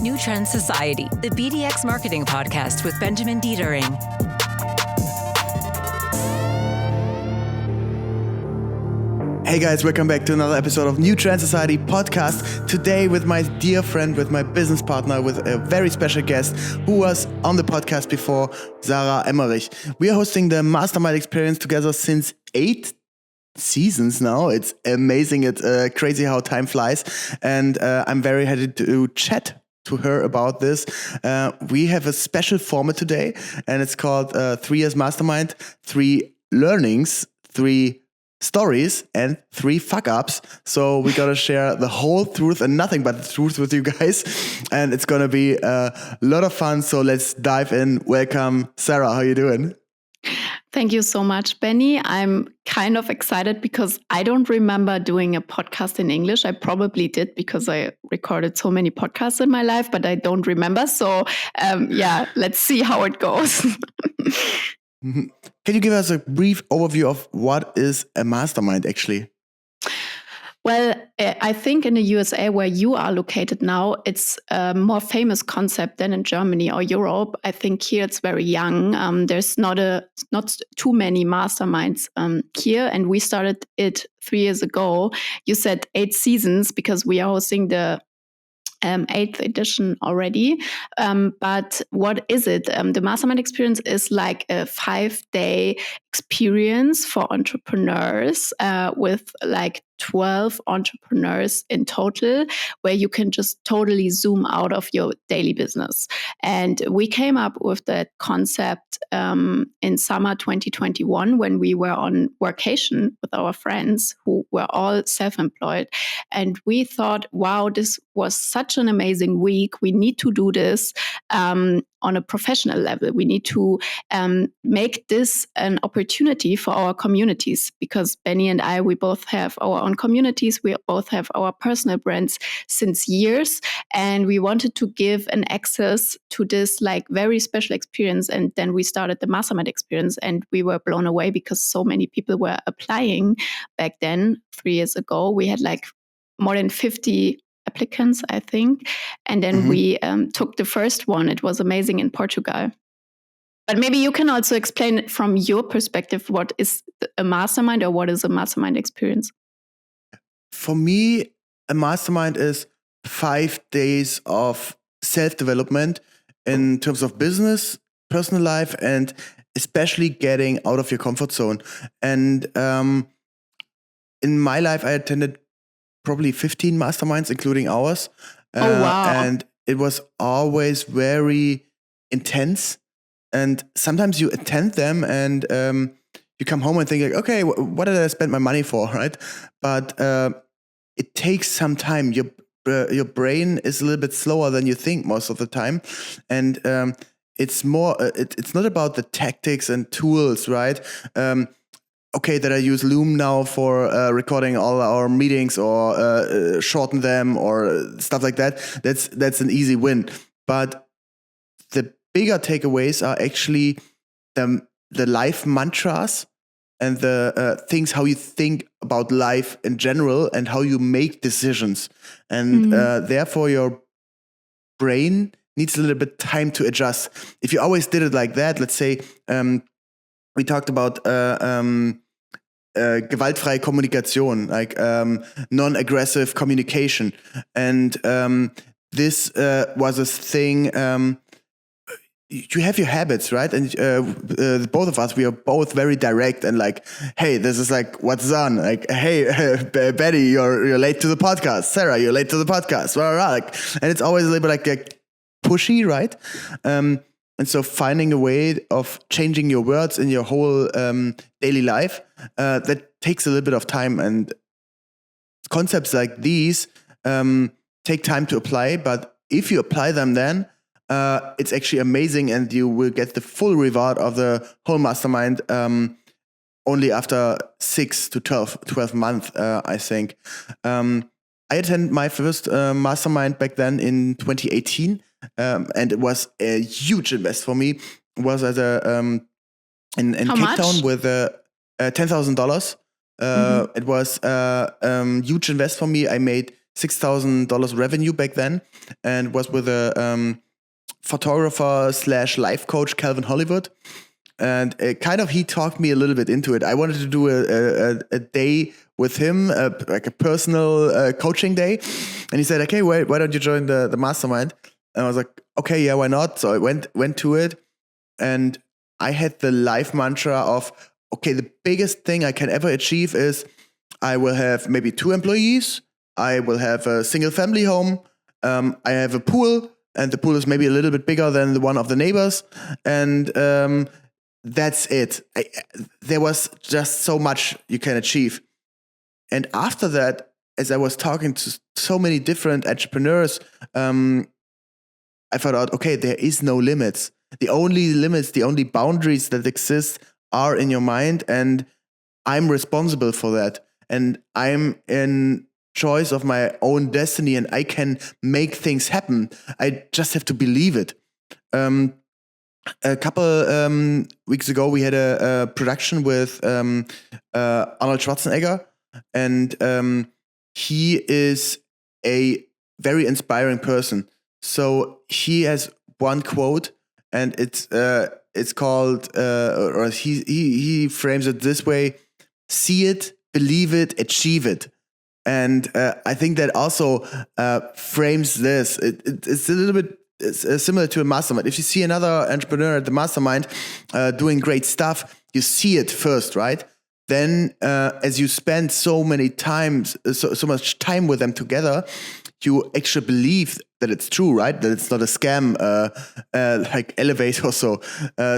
New Trend Society, the BDX Marketing Podcast with Benjamin Dietering. Hey guys, welcome back to another episode of New Trend Society podcast. Today with my dear friend, with my business partner, with a very special guest who was on the podcast before, Sarah Emmerich. We are hosting the Mastermind Experience together since 8 seasons now. It's amazing. It's crazy how time flies. And I'm very happy to chat to her about this. We have a special format today, and it's called 3 Years Mastermind, 3 Learnings, 3 Stories, and 3 Fuck-Ups. So we gotta share the whole truth and nothing but the truth with you guys. And it's gonna be a lot of fun. So let's dive in. Welcome, Sarah. How you doing? Thank you so much, Benny. I'm kind of excited because I don't remember doing a podcast in English. I probably did because I recorded so many podcasts in my life, but I don't remember. So let's see how it goes. Can you give us a brief overview of what is a mastermind actually? Well, I think in the USA where you are located now, it's a more famous concept than in Germany or Europe. I think here it's very young. There's not too many masterminds here, and we started it 3 years ago. You said 8 seasons because we are hosting the 8th edition already. But what is it? The Mastermind Experience is like a 5-day experience for entrepreneurs with like 12 entrepreneurs in total, where you can just totally zoom out of your daily business. And we came up with that concept in summer 2021 when we were on workation with our friends who were all self-employed. And we thought, wow, this was such an amazing week. We need to do this on a professional level. We need to make this an opportunity for our communities, because Benny and I, we both have our own communities. We both have our personal brands since years, and we wanted to give an access to this like very special experience. And then we started the Mastermind Experience, and we were blown away because so many people were applying back then. 3 years ago, we had like more than 50 applicants, I think. And then we took the first one. It was amazing in Portugal. But maybe you can also explain from your perspective, what is a mastermind or what is a mastermind experience? For me, a mastermind is 5 days of self-development in terms of business, personal life, and especially getting out of your comfort zone. And in my life, I attended probably 15 masterminds, including ours. Oh, wow. And it was always very intense. And sometimes you attend them and you come home and think, like, okay, what did I spend my money for, right? But it takes some time. Your brain is a little bit slower than you think most of the time. And it's more, it's not about the tactics and tools, right? Okay, that I use Loom now for recording all our meetings or shorten them or stuff like that. That's an easy win. But the bigger takeaways are actually the life mantras and the things, how you think about life in general and how you make decisions. And therefore your brain needs a little bit time to adjust. If you always did it like that, let's say we talked about gewaltfreie Kommunikation, like non-aggressive communication. And this was a thing. You have your habits, right? And both of us, we are both very direct and like, hey, this is like, what's on? Like, hey, Betty, you're late to the podcast. Sarah, you're late to the podcast. Blah, blah, blah. Like, and it's always a little bit like pushy, right? And so finding a way of changing your words in your whole daily life, that takes a little bit of time. And concepts like these take time to apply. But if you apply them then, it's actually amazing, and you will get the full reward of the whole mastermind only after 6 to 12 months, I think. I attended my first mastermind back then in 2018, and it was a huge invest for me. It was at in Cape Town with $10,000. It was a huge invest for me. I made $6,000 revenue back then, and was with a photographer / life coach, Calvin Hollywood. And he talked me a little bit into it. I wanted to do a day with him, like a personal coaching day. And he said, okay, why don't you join the mastermind? And I was like, okay, yeah, why not? So I went to it, and I had the life mantra of, okay, the biggest thing I can ever achieve is I will have maybe 2 employees. I will have a single family home. I have a pool, and the pool is maybe a little bit bigger than the one of the neighbors. And that's it. There was just so much you can achieve. And after that, as I was talking to so many different entrepreneurs, I found out, okay, there is no limits. The only limits, the only boundaries that exist are in your mind, and I'm responsible for that. And I'm in choice of my own destiny, and I can make things happen. I just have to believe it. A couple weeks ago, we had a production with Arnold Schwarzenegger, and he is a very inspiring person. So he has one quote, and it's called, or he frames it this way: see it, believe it, achieve it. And I think that also frames this. It's a little bit similar to a mastermind. If you see another entrepreneur at the mastermind doing great stuff, you see it first, right? Then as you spend so much time with them together, you actually believe that it's true, right? That it's not a scam, like Elevate or so.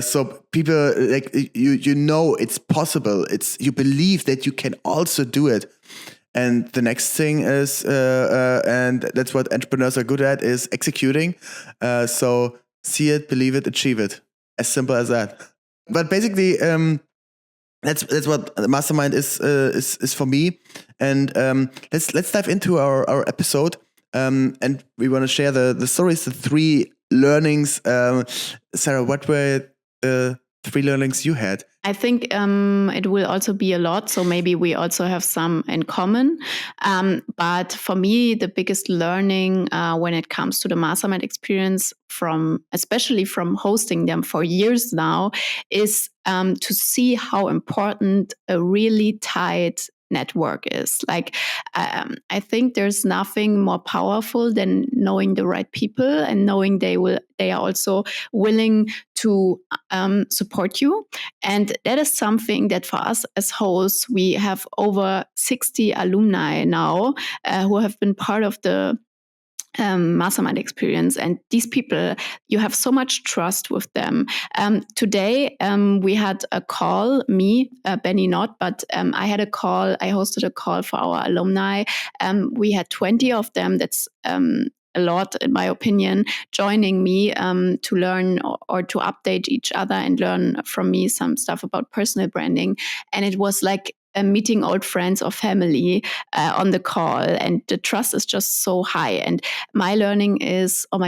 So people, like, you know it's possible. You believe that you can also do it. And the next thing is, and that's what entrepreneurs are good at, is executing. So see it, believe it, achieve it. As simple as that. But basically, that's what the mastermind is for me. And let's dive into our episode. And we want to share the stories, the 3 learnings. Sarah, what were the 3 learnings you had? I think it will also be a lot, so maybe we also have some in common. But for me, the biggest learning when it comes to the Mastermind experience, especially from hosting them for years now, is to see how important a really tight network is. Like, I think there's nothing more powerful than knowing the right people and knowing they are also willing to support you. And that is something that for us as hosts, we have over 60 alumni now who have been part of the Mastermind experience. And these people, you have so much trust with them. Today, we had a call, me, Benny not, but I hosted a call for our alumni. We had 20 of them. That's a lot, in my opinion, joining me to learn or to update each other and learn from me some stuff about personal branding. And it was like meeting old friends or family on the call, and the trust is just so high. And my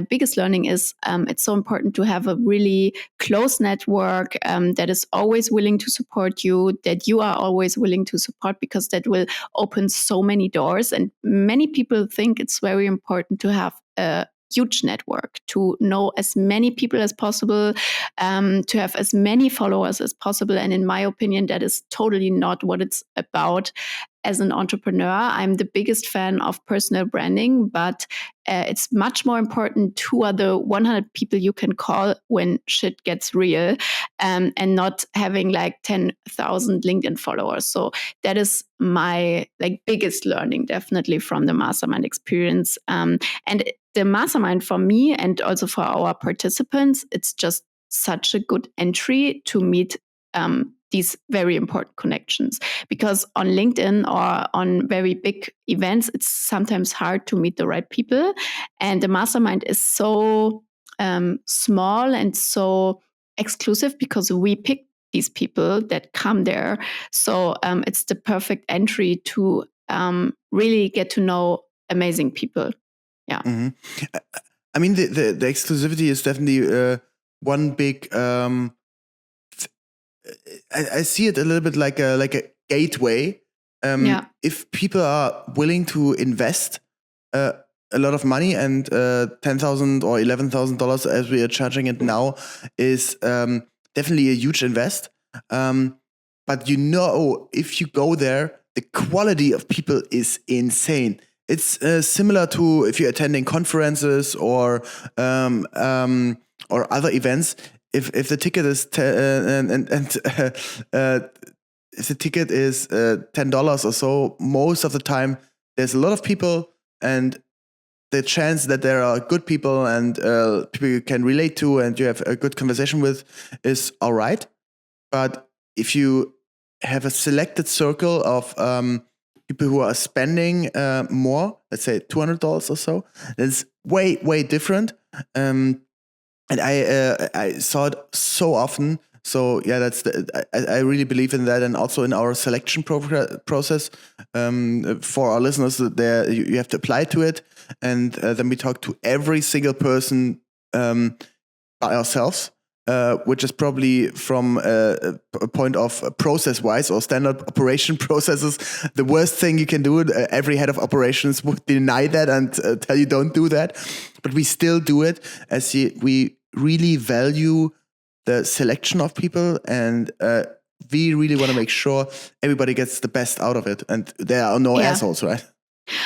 biggest learning is it's so important to have a really close network that is always willing to support you, that you are always willing to support, because that will open so many doors. And many people think it's very important to have a huge network, to know as many people as possible, to have as many followers as possible. And in my opinion, that is totally not what it's about. As an entrepreneur, I'm the biggest fan of personal branding, but it's much more important who are the 100 people you can call when shit gets real, and not having like 10,000 LinkedIn followers. So that is my biggest learning, definitely, from the Mastermind experience. And the Mastermind, for me and also for our participants, it's just such a good entry to meet these very important connections, because on LinkedIn or on very big events, it's sometimes hard to meet the right people. And the Mastermind is so small and so exclusive because we pick these people that come there. So it's the perfect entry to really get to know amazing people. Yeah. Mm-hmm. I mean, the exclusivity is definitely one big. I see it a little bit like a gateway. If people are willing to invest a lot of money, and $10,000 or $11,000 as we are charging it now is definitely a huge invest. But if you go there, the quality of people is insane. It's similar to if you're attending conferences or other events. If the ticket is if the ticket is $10 or so, most of the time there's a lot of people, and the chance that there are good people and people you can relate to and you have a good conversation with is all right. But if you have a selected circle of people who are spending more, let's say $200 or so, it's way, way different. And I saw it so often. So yeah, I really believe in that, and also in our selection process for our listeners. There you have to apply to it, and then we talk to every single person by ourselves, which is probably from a point of process-wise or standard operation processes the worst thing you can do. Every head of operations would deny that and tell you don't do that, but we still do it as we really value the selection of people, and we really want to make sure everybody gets the best out of it, and there are no assholes, right?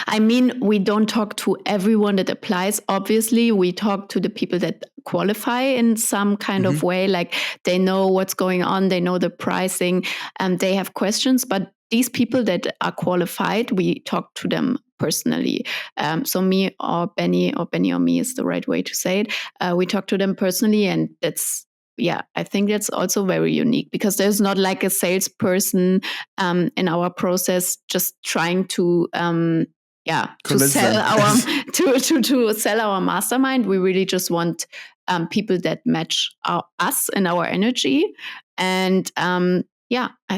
I mean, we don't talk to everyone that applies. Obviously, we talk to the people that qualify in some kind of way, like they know what's going on, they know the pricing, and they have questions. But these people that are qualified, we talk to them personally. So me or Benny or me is the right way to say it. We talk to them personally, and I think that's also very unique, because there's not like a salesperson in our process just trying to sell our mastermind. We really just want people that match us and our energy, and I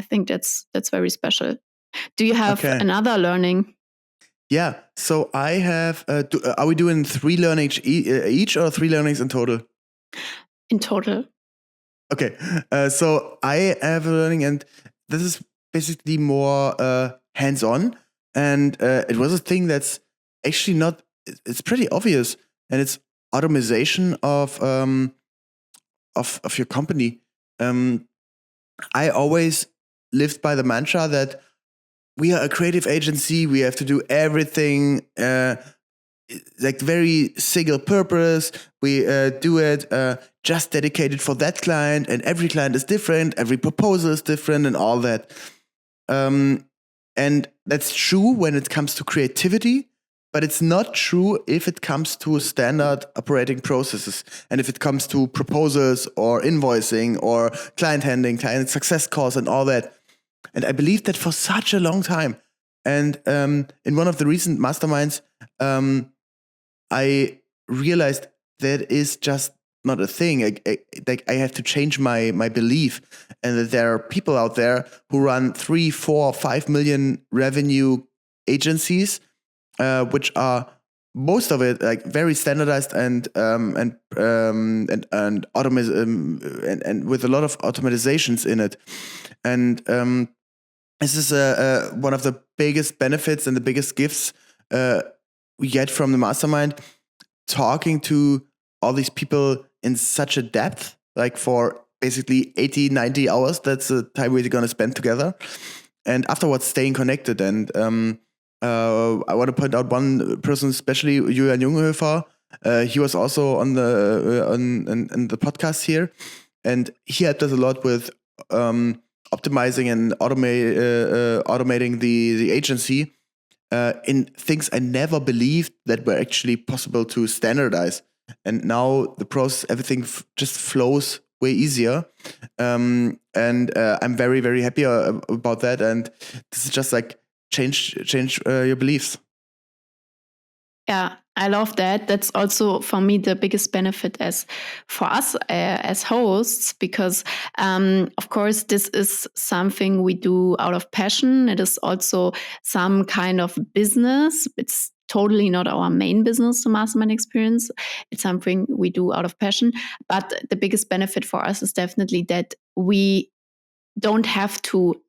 think that's very special. Do you have another learning? Yeah, so I have. Are we doing 3 learnings each, or 3 learnings in total? In total. Okay, so I have a learning, and this is basically more hands-on, and it was a thing that's actually not. It's pretty obvious, and it's automation of your company. I always lived by the mantra that we are a creative agency. We have to do everything like very single purpose. We do it just dedicated for that client, and every client is different. Every proposal is different, and all that. And that's true when it comes to creativity, but it's not true if it comes to standard operating processes, and if it comes to proposals or invoicing or client handling, client success calls, and all that. And I believed that for such a long time. And in one of the recent masterminds, I realized that is just not a thing. I have to change my belief, and that there are people out there who run 3, 4, 5 million revenue agencies, which are most of it like very standardized and and with a lot of automatizations in it. And this is one of the biggest benefits and the biggest gifts we get from the mastermind, talking to all these people in such a depth, like for basically 80, 90 hours. That's the time we're going to spend together. And afterwards, staying connected. And I want to point out one person, especially Julian Junghöfer. He was also on the podcast here, and he helped us a lot with optimizing and automating the agency in things I never believed that were actually possible to standardize. And now the process, everything just flows way easier. And I'm very, very happy about that. And this is just like change your beliefs. Yeah, I love that. That's also for me the biggest benefit for us as hosts, because of course this is something we do out of passion. It is also some kind of business. It's totally not our main business, the Mastermind Experience. It's something we do out of passion. But the biggest benefit for us is definitely that we don't have to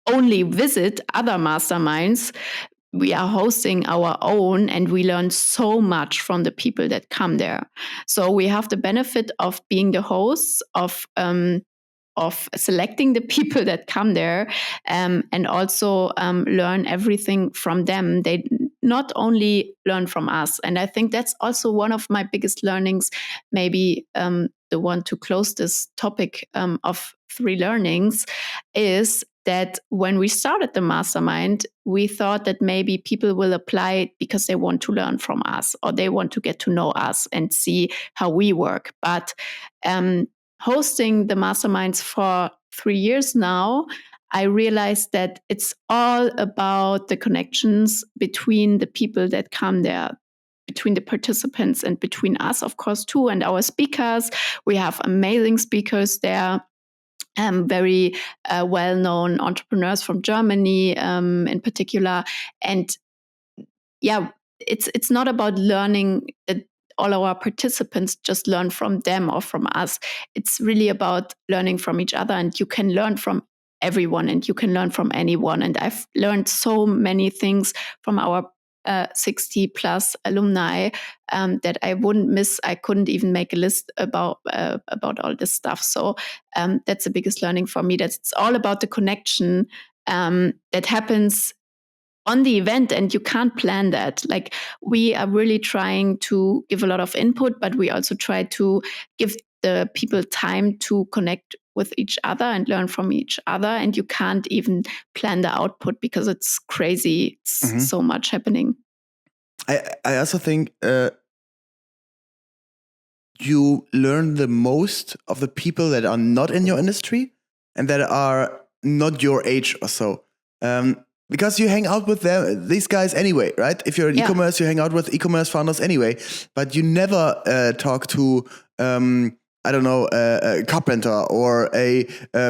only visit other masterminds we are hosting our own, and we learn so much from the people that come there. So we have the benefit of being the hosts, of selecting the people that come there, and also learn everything from them. They not only learn from us. And I think that's also one of my biggest learnings, maybe the one to close this topic of 3 learnings, is that when we started the mastermind, we thought that maybe people will apply because they want to learn from us, or they want to get to know us and see how we work. But hosting the masterminds for 3 years now, I realized that it's all about the connections between the people that come there, between the participants, and between us, of course, too, and our speakers. We have amazing speakers there. Very well-known entrepreneurs from Germany, in particular, and yeah, it's not about learning that all our participants just learn from them or from us. It's really about learning from each other, and you can learn from everyone, and you can learn from anyone. And I've learned so many things from our 60 plus alumni that I wouldn't miss. I couldn't even make a list about all this stuff. So that's the biggest learning for me. That it's all about the connection that happens on the event, and you can't plan that. Like, we are really trying to give a lot of input, but we also try to give the people time to connect with each other and learn from each other. And you can't even plan the output because it's crazy. It's so much happening. I also think you learn the most of the people that are not in your industry and that are not your age or so. Because you hang out with these guys anyway, right? If you're in e-commerce, you hang out with e-commerce founders anyway, but you never talk to, I don't know, a carpenter or a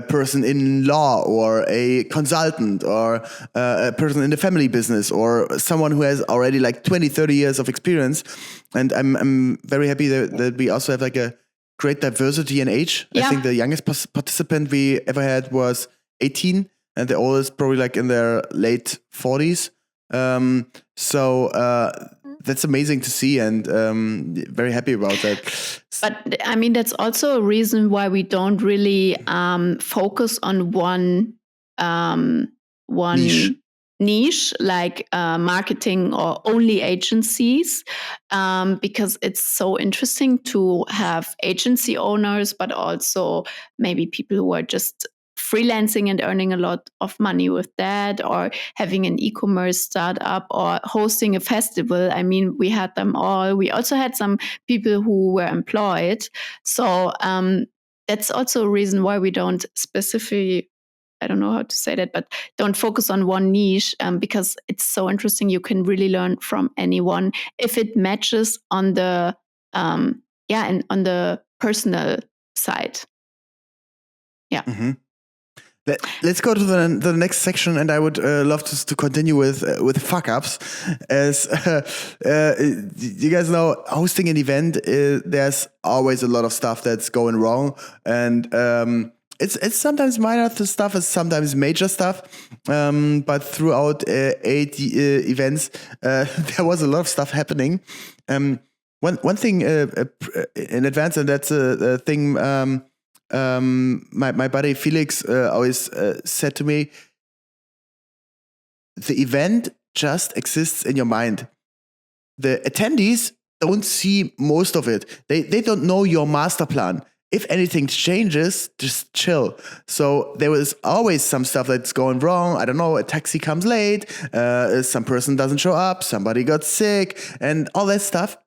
person in law or a consultant or a person in the family business or someone who has already like 20, 30 years of experience. And I'm very happy that we also have like a great diversity in age. I think the youngest participant we ever had was 18. And the oldest probably like in their late 40s. So that's amazing to see, and very happy about that. But I mean, that's also a reason why we don't really focus on one niche like marketing or only agencies, because it's so interesting to have agency owners, but also maybe people who are just freelancing and earning a lot of money with that, or having an e-commerce startup, or hosting a festival. I mean, we had them all. We also had some people who were employed. So that's also a reason why we don't specifically, I don't know how to say that, but don't focus on one niche, because it's so interesting. You can really learn from anyone if it matches on the and on the personal side. Yeah. Mm-hmm. Let's go to the next section, and I would love to continue with Fuckups. As you guys know, hosting an event, there's always a lot of stuff that's going wrong, and it's sometimes minor stuff, it's sometimes major stuff. But throughout 8 events, there was a lot of stuff happening. One thing in advance, and that's a thing. My buddy Felix always said to me, the event just exists in your mind. The attendees don't see most of it. They don't know your master plan. If anything changes, just chill. So there is always some stuff that's going wrong. I don't know, a taxi comes late, some person doesn't show up, somebody got sick, and all that stuff.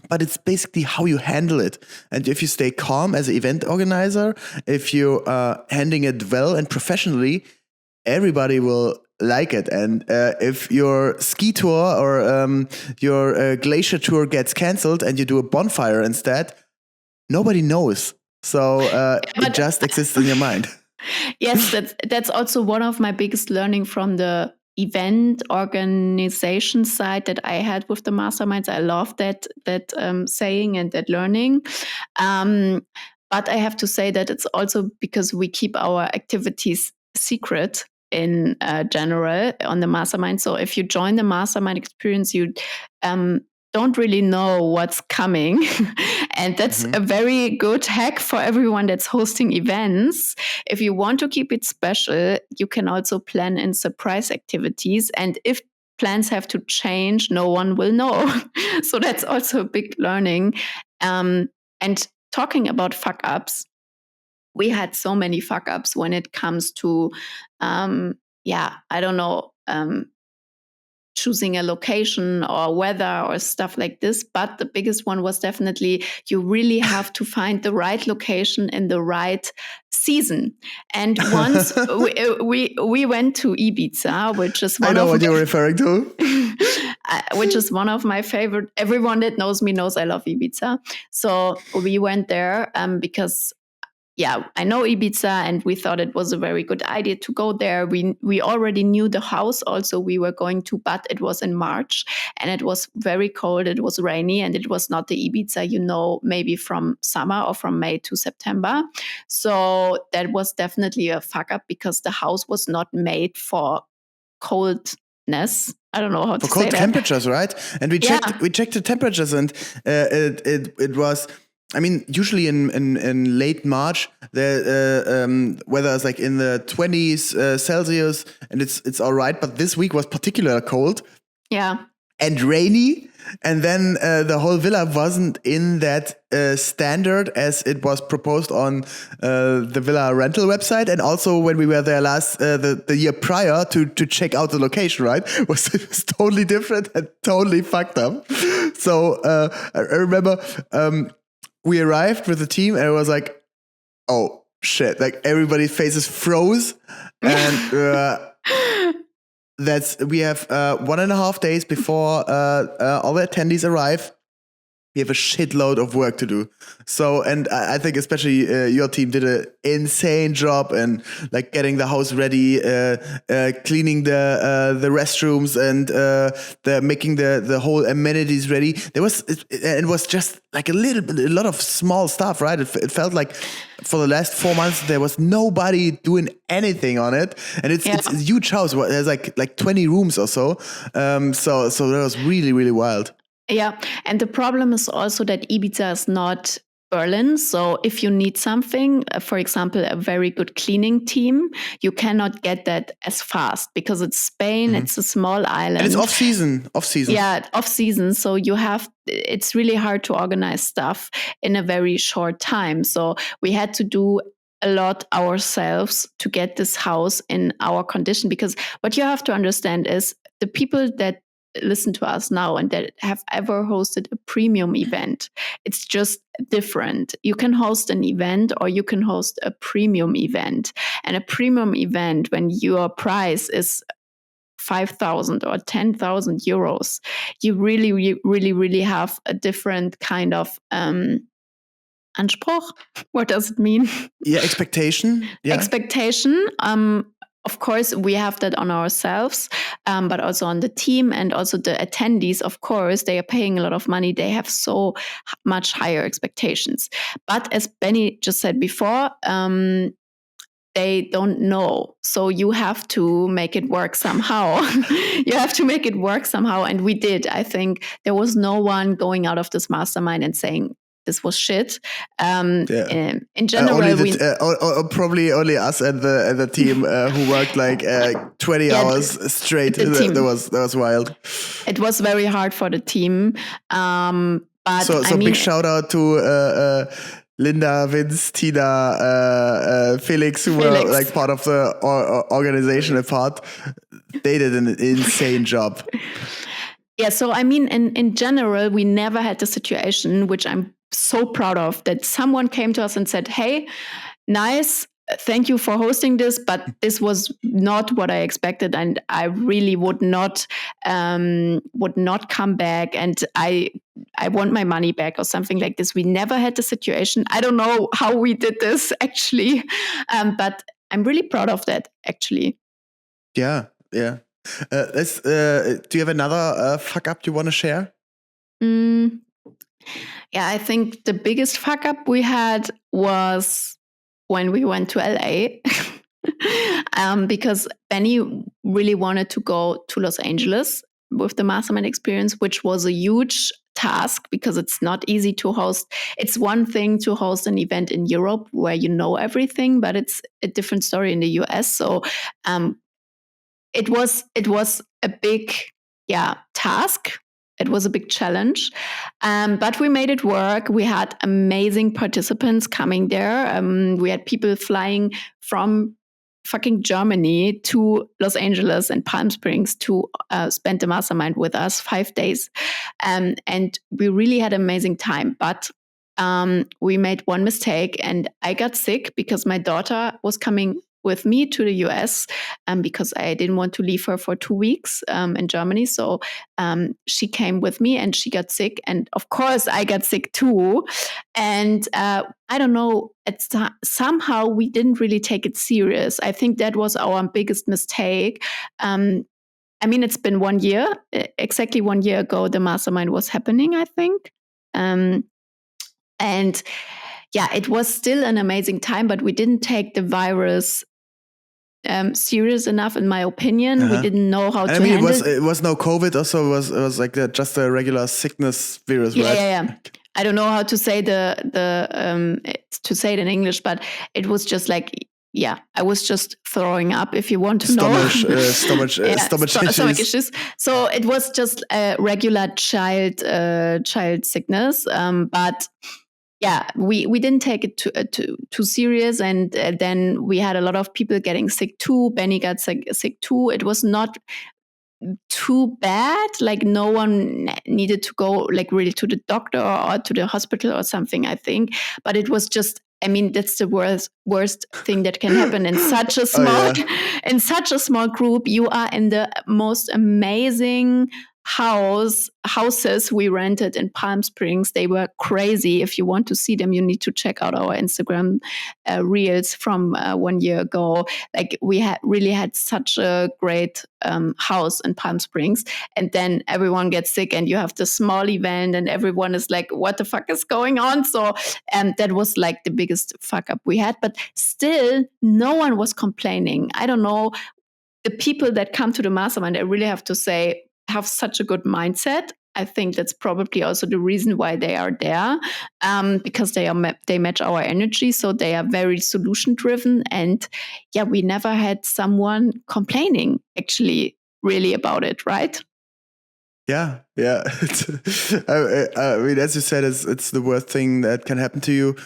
But it's basically how you handle it. And if you stay calm as an event organizer, if you're handling it well and professionally, everybody will like it. And if your ski tour or your glacier tour gets canceled and you do a bonfire instead, nobody knows. So it just exists in your mind. Yes, that's also one of my biggest learning from the event organization side that I had with the masterminds. I love that saying and that learning. But I have to say that it's also because we keep our activities secret. in general on the Mastermind. So if you join the Mastermind Experience, you don't really know what's coming. And that's a very good hack for everyone that's hosting events. If you want to keep it special, you can also plan in surprise activities. And if plans have to change, no one will know. So that's also a big learning. And talking about fuck ups, we had so many fuck ups when it comes to, I don't know, choosing a location or weather or stuff like this. But the biggest one was definitely you really have to find the right location in the right season. And once we went to Ibiza, which is one I know of what you're referring to. which is one of my favorite. Everyone that knows me knows I love Ibiza. So we went there because I know Ibiza, and we thought it was a very good idea to go there. We already knew the house also we were going to, but it was in March and it was very cold, it was rainy, and it was not the Ibiza, maybe from summer or from May to September. So that was definitely a fuck up because the house was not made for coldness. I don't know how to say that. For cold temperatures, right? And we checked the temperatures, and it was. I mean, usually in late March, the weather is like in the 20s Celsius, and it's all right. But this week was particularly cold, and rainy, and then the whole villa wasn't in that standard as it was proposed on the villa rental website, and also when we were there last the year prior to check out the location, right, it was totally different and totally fucked up. So I remember. We arrived with the team and it was like, oh shit, like everybody's faces froze. And we have 1.5 days before all the attendees arrive. We have a shitload of work to do. So, and I think especially your team did an insane job in like getting the house ready, cleaning the restrooms, and making the whole amenities ready. It was just like a lot of small stuff, right? It felt like for the last 4 months there was nobody doing anything on it, and it's a huge house. There's like 20 rooms or so. So that was really, really wild. Yeah, and the problem is also that Ibiza is not Berlin. So if you need something, for example, a very good cleaning team, you cannot get that as fast because it's Spain, it's a small island. And it's off-season. Yeah, off-season. So it's really hard to organize stuff in a very short time. So we had to do a lot ourselves to get this house in our condition, because what you have to understand is the people that listen to us now and that have ever hosted a premium event, it's just different. You can host an event or you can host a premium event. And a premium event, when your price is 5,000 or 10,000 euros, you really have a different kind of Anspruch. What does it mean? Yeah, expectation. Yeah. Expectation. Of course, we have that on ourselves, but also on the team and also the attendees. Of course, they are paying a lot of money. They have so much higher expectations. But as Benny just said before, they don't know. So you have to make it work somehow. And we did. I think there was no one going out of this mastermind and saying, this was shit. In general, probably only us and the team who worked like 20 hours straight. That was wild. It was very hard for the team. But big shout out to Linda, Vince, Tina, Felix, who were like part of the organization part. They did an insane job. Yeah, so I mean, in general, we never had the situation, which I'm so proud of, that someone came to us and said, hey, nice, thank you for hosting this, but this was not what I expected, and I really would not come back, and I want my money back or something like this. We never had the situation. I don't know how we did this actually, but I'm really proud of that actually. Yeah. Do you have another fuck up you want to share? Yeah, I think the biggest fuck up we had was when we went to LA. because Benny really wanted to go to Los Angeles with the Mastermind Experience, which was a huge task because it's not easy to host. It's one thing to host an event in Europe where you know everything, but it's a different story in the US. So it was a big task. It was a big challenge, but we made it work. We had amazing participants coming there. We had people flying from fucking Germany to Los Angeles and Palm Springs to spend the mastermind with us 5 days. And we really had an amazing time. But we made one mistake, and I got sick because my daughter was coming with me to the US because I didn't want to leave her for 2 weeks in Germany. So she came with me and she got sick. And of course, I got sick too. And I don't know, somehow we didn't really take it serious. I think that was our biggest mistake. I mean, it's been 1 year, exactly 1 year ago, the mastermind was happening, I think. And yeah, it was still an amazing time, but we didn't take the virus serious enough, in my opinion. We didn't know how to handle it. It was no COVID. Also, it was like just a regular sickness virus, right? Yeah. I don't know how to say to say it in English, but it was just like, I was just throwing up, if you want to know. Stomach issues. So it was just a regular child sickness, but. Yeah, we didn't take it too serious, and then we had a lot of people getting sick too. Benny got sick too. It was not too bad. Like no one needed to go like really to the doctor or to the hospital or something, I think. But it was just, I mean, that's the worst thing that can happen in such a small in such a small group. You are in the most amazing houses we rented in Palm Springs. They were crazy. If you want to see them, you need to check out our Instagram reels from 1 year ago. Like we really had such a great house in Palm Springs, and then everyone gets sick and you have the small event and everyone is like, what the fuck is going on? So that was like the biggest fuck up we had, but still no one was complaining. I don't know, the people that come to the mastermind, I really have to say, have such a good mindset. I think that's probably also the reason why they are there, because they match our energy. So they are very solution driven, and we never had someone complaining actually really about it, right? Yeah. I mean, as you said, it's the worst thing that can happen to you.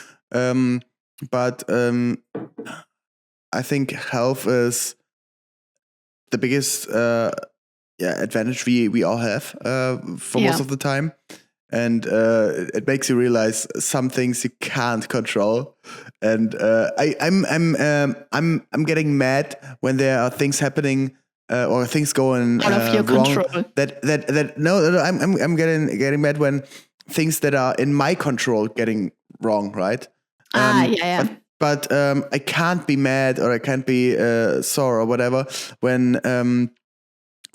But I think health is the biggest advantage we all have for most of the time, and it makes you realize some things you can't control. And I'm getting mad when there are things happening or things going out of your wrong. Control. I'm getting mad when things that are in my control getting wrong, right? But I can't be mad or I can't be sore or whatever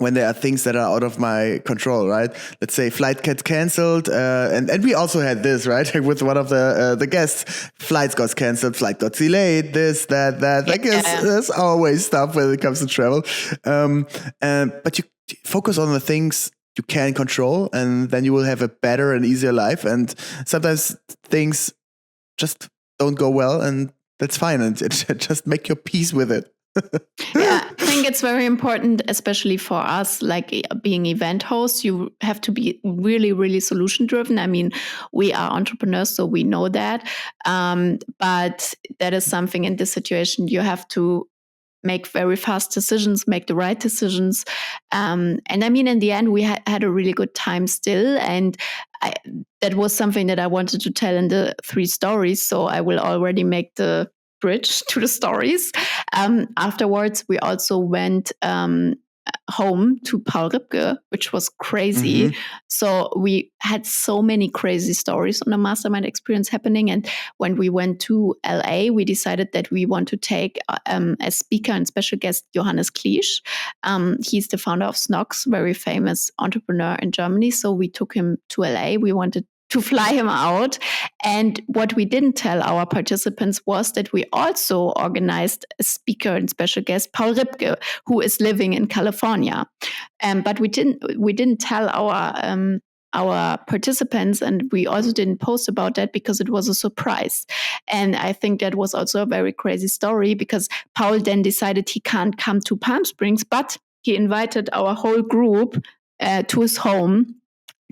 when there are things that are out of my control, right? Let's say flight gets canceled, and we also had this, right? With one of the guests, flights got canceled, flight got delayed, this, that. Like there's always stuff when it comes to travel. But you focus on the things you can control, and then you will have a better and easier life. And sometimes things just don't go well, and that's fine. And just make your peace with it. I think it's very important, especially for us, like being event hosts, you have to be really, really solution driven. I mean, we are entrepreneurs, so we know that. But that is something in this situation you have to make very fast decisions, make the right decisions. And I mean, in the end, we had a really good time still. And that was something that I wanted to tell in the 3 stories. So I will already make the bridge to the stories. Afterwards, we also went home to Paul Ripke, which was crazy. Mm-hmm. So we had so many crazy stories on the Mastermind Experience happening. And when we went to LA, we decided that we want to take as speaker and special guest Johannes Kliesch. He's the founder of Snox, very famous entrepreneur in Germany. So we took him to LA. We wanted to fly him out. And what we didn't tell our participants was that we also organized a speaker and special guest, Paul Ripke, who is living in California. But we didn't tell our participants, and we also didn't post about that because it was a surprise. And I think that was also a very crazy story, because Paul then decided he can't come to Palm Springs, but he invited our whole group to his home,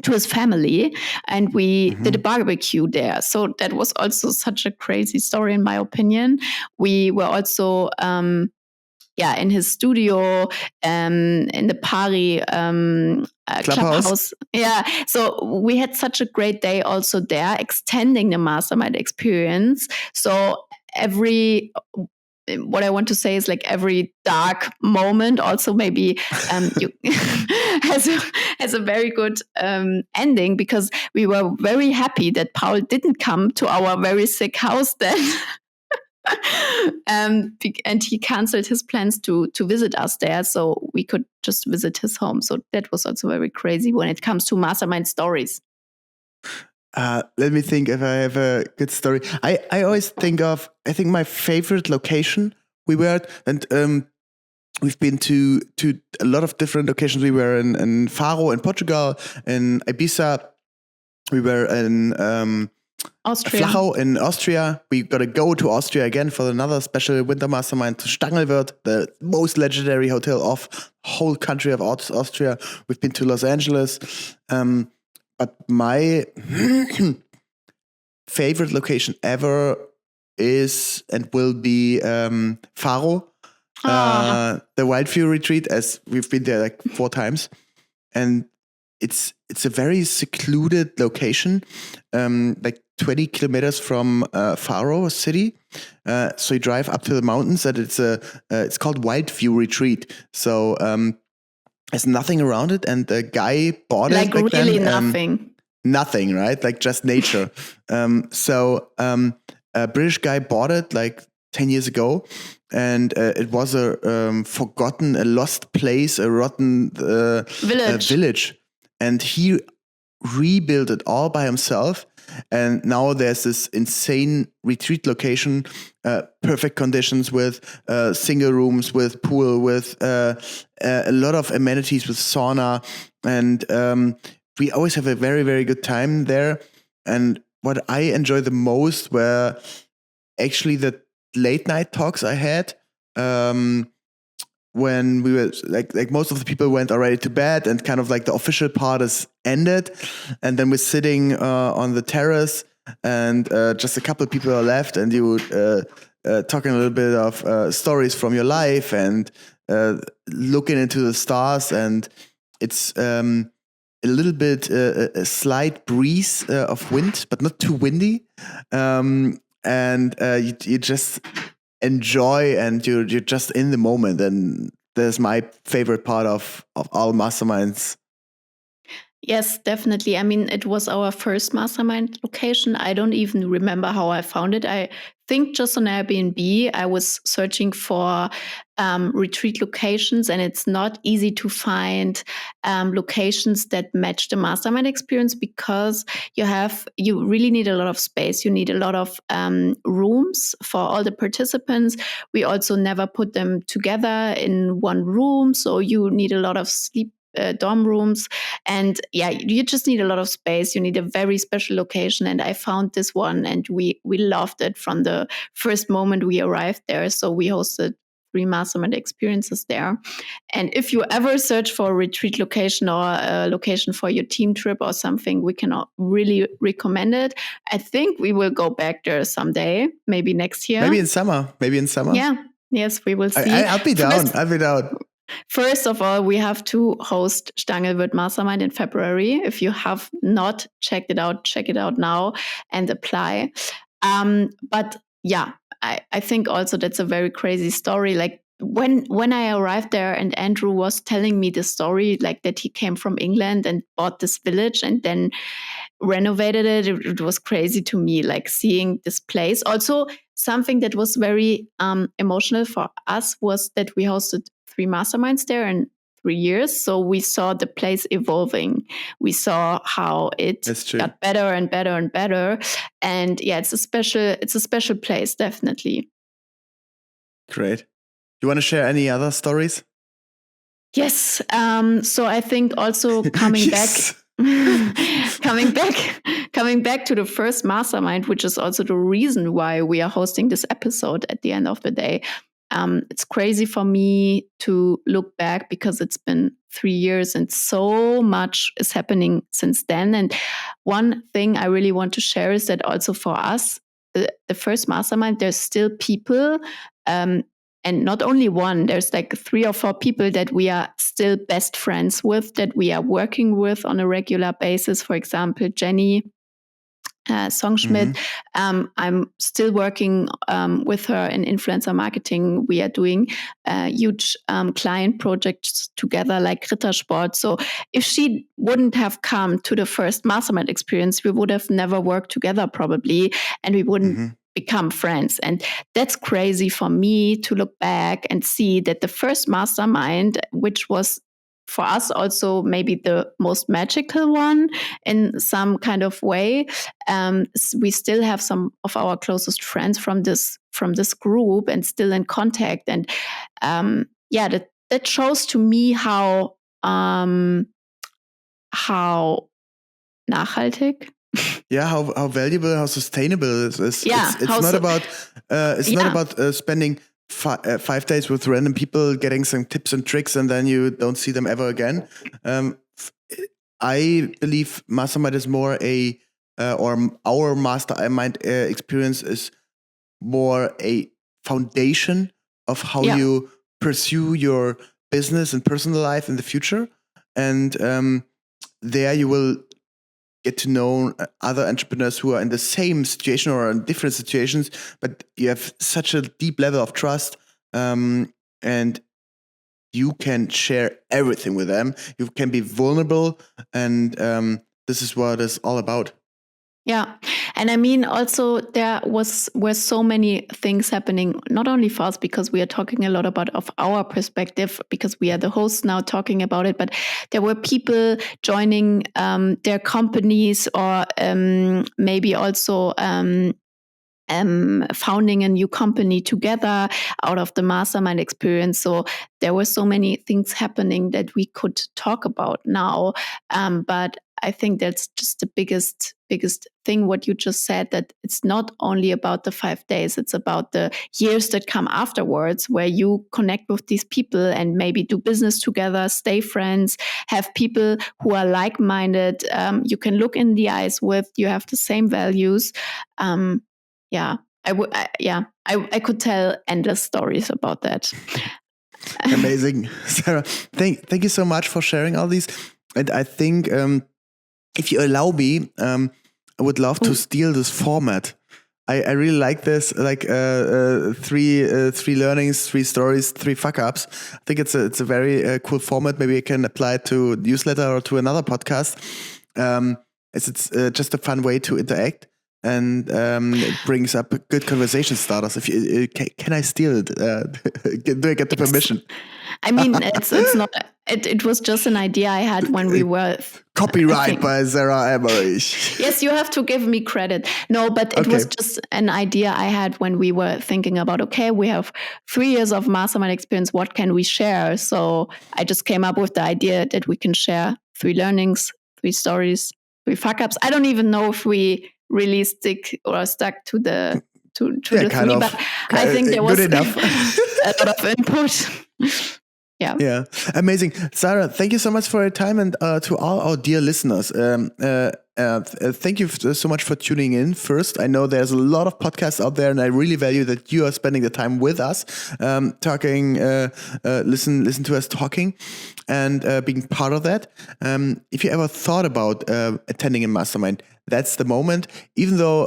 to his family, and we did a barbecue there. So that was also such a crazy story, in my opinion. We were also in his studio, in the Pari clubhouse. Yeah. So we had such a great day also there, extending the Mastermind Experience. So what I want to say is, like, every dark moment also maybe you has a very good ending, because we were very happy that Paul didn't come to our very sick house then. And he canceled his plans to visit us there, so we could just visit his home. So that was also very crazy when it comes to mastermind stories. Let me think if I have a good story. I always think my favorite location we were at, and we've been to a lot of different locations. We were in Faro in Portugal, in Ibiza. We were in Austria. Flachau in Austria. We got to go to Austria again for another special winter mastermind, to Stangelwirt, the most legendary hotel of whole country of Austria. We've been to Los Angeles. But my favorite location ever is and will be Faro, the Wildview Retreat, as we've been there like 4 times. And it's a very secluded location, like 20 kilometers from Faro city. So you drive up to the mountains, and it's called Wildview Retreat. So there's nothing around it, and the guy bought it. Like really nothing. Nothing, right? Like just nature. So a British guy bought it like 10 years ago, and it was a lost place, a rotten village. And he rebuilt it all by himself. And now there's this insane retreat location, perfect conditions with single rooms, with pool, with a lot of amenities, with sauna. And we always have a very, very good time there. And what I enjoy the most were actually the late night talks I had. When we were like most of the people went already to bed, and kind of like the official part is ended, and then we're sitting on the terrace, and just a couple of people are left, and you talking a little bit of stories from your life, and looking into the stars, and it's a little bit a slight breeze of wind, but not too windy, and you just enjoy, and you're just in the moment. And that's my favorite part of all masterminds. Yes, definitely. I mean, it was our first mastermind location. I don't even remember how I found it. I think just on Airbnb, I was searching for retreat locations, and it's not easy to find locations that match the mastermind experience, because you really need a lot of space. You need a lot of rooms for all the participants. We also never put them together in one room, so you need a lot of sleep dorm rooms, and you just need a lot of space. You need a very special location, and I found this one, and we loved it from the first moment we arrived there. So we hosted 3 mastermind experiences there. And if you ever search for a retreat location or a location for your team trip or something, we can really recommend it. I think we will go back there someday, maybe next year, maybe in summer. Yeah, yes, we will see. I'll be down. First of all, we have to host Stangelwirt Mastermind in February. If you have not checked it out, check it out now and apply. But yeah, I think also that's a very crazy story. Like when I arrived there and Andrew was telling me the story, like that he came from England and bought this village and then renovated it. It was crazy to me, like seeing this place. Also, something that was very emotional for us was that we hosted 3 masterminds there, and 3 years. So we saw the place evolving. We saw how it got better and better and better. And yeah, it's a special place, definitely. Great. You want to share any other stories? Yes. So I think also coming back to the first mastermind, which is also the reason why we are hosting this episode at the end of the day. It's crazy for me to look back because it's been 3 years and so much is happening since then. And one thing I really want to share is that also for us, the first mastermind, there's still people, and not only one, there's like 3 or 4 people that we are still best friends with, that we are working with on a regular basis. For example, Jenny Songschmidt. I'm still working with her in influencer marketing. We are doing huge client projects together like Rittersport. So if she wouldn't have come to the first Mastermind experience, we would have never worked together probably, and we wouldn't become friends. And that's crazy for me to look back and see that the first mastermind, which was for us also maybe the most magical one in some kind of way, we still have some of our closest friends from this group and still in contact. And that shows to me how nachhaltig. Yeah, how valuable, how sustainable it is. Yeah, it's not about spending 5 days with random people, getting some tips and tricks, and then you don't see them ever again. I believe Mastermind is more or our Mastermind experience is more a foundation of how you pursue your business and personal life in the future. And there you will get to know other entrepreneurs who are in the same situation or in different situations, but you have such a deep level of trust, and you can share everything with them. You can be vulnerable, and this is what it's all about. Yeah. And I mean, also were so many things happening, not only for us, because we are talking a lot about of our perspective, because we are the hosts now talking about it, but there were people joining their companies or maybe also founding a new company together out of the Mastermind experience. So there were so many things happening that we could talk about now. But I think that's just the biggest thing, what you just said, that it's not only about the 5 days, it's about the years that come afterwards, where you connect with these people and maybe do business together, stay friends, have people who are like-minded, you can look in the eyes with, you have the same values. I could tell endless stories about that. Amazing, Sarah. Thank you so much for sharing all these. And I think if you allow me, I would love to steal this format. I really like this, like 3 learnings, 3 stories, 3 fuck-ups. I think it's a very cool format. Maybe I can apply it to newsletter or to another podcast. It's just a fun way to interact. And it brings up good conversation starters. If you can I steal it? Do I get the permission? I mean, it's not. It was just an idea I had when we were copyright by Sarah Emmerich. Yes, you have to give me credit. No, but it was just an idea I had when we were thinking about, okay, we have 3 years of Mastermind experience. What can we share? So I just came up with the idea that we can share 3 learnings, 3 stories, 3 fuck-ups. I don't even know if we really stuck to the 3, but I think there was a lot of input. Yeah, amazing, Sarah. Thank you so much for your time, and to all our dear listeners, thank you so much for tuning in. First, I know there's a lot of podcasts out there, and I really value that you are spending the time with us, talking, listen to us talking, and being part of that. If you ever thought about attending a mastermind, that's the moment. Even though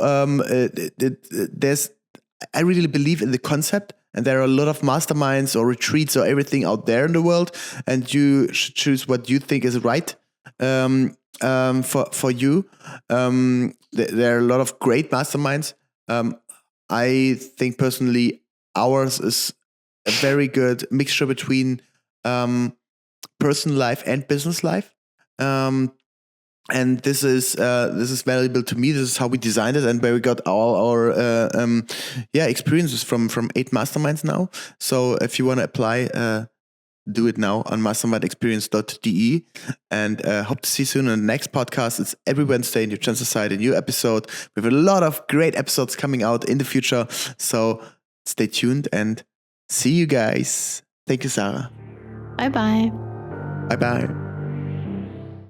I really believe in the concept, and there are a lot of masterminds or retreats or everything out there in the world, and you should choose what you think is right for you. There are a lot of great masterminds. I think personally ours is a very good mixture between personal life and business life. And this is valuable to me. This is how we designed it, and where we got all our experiences from 8 masterminds now. So if you want to apply, do it now on mastermindexperience.de, and hope to see you soon on the next podcast. It's every Wednesday in your Chances Side, a new episode. We have a lot of great episodes coming out in the future. So stay tuned and see you guys. Thank you, Sarah. Bye-bye. Bye-bye.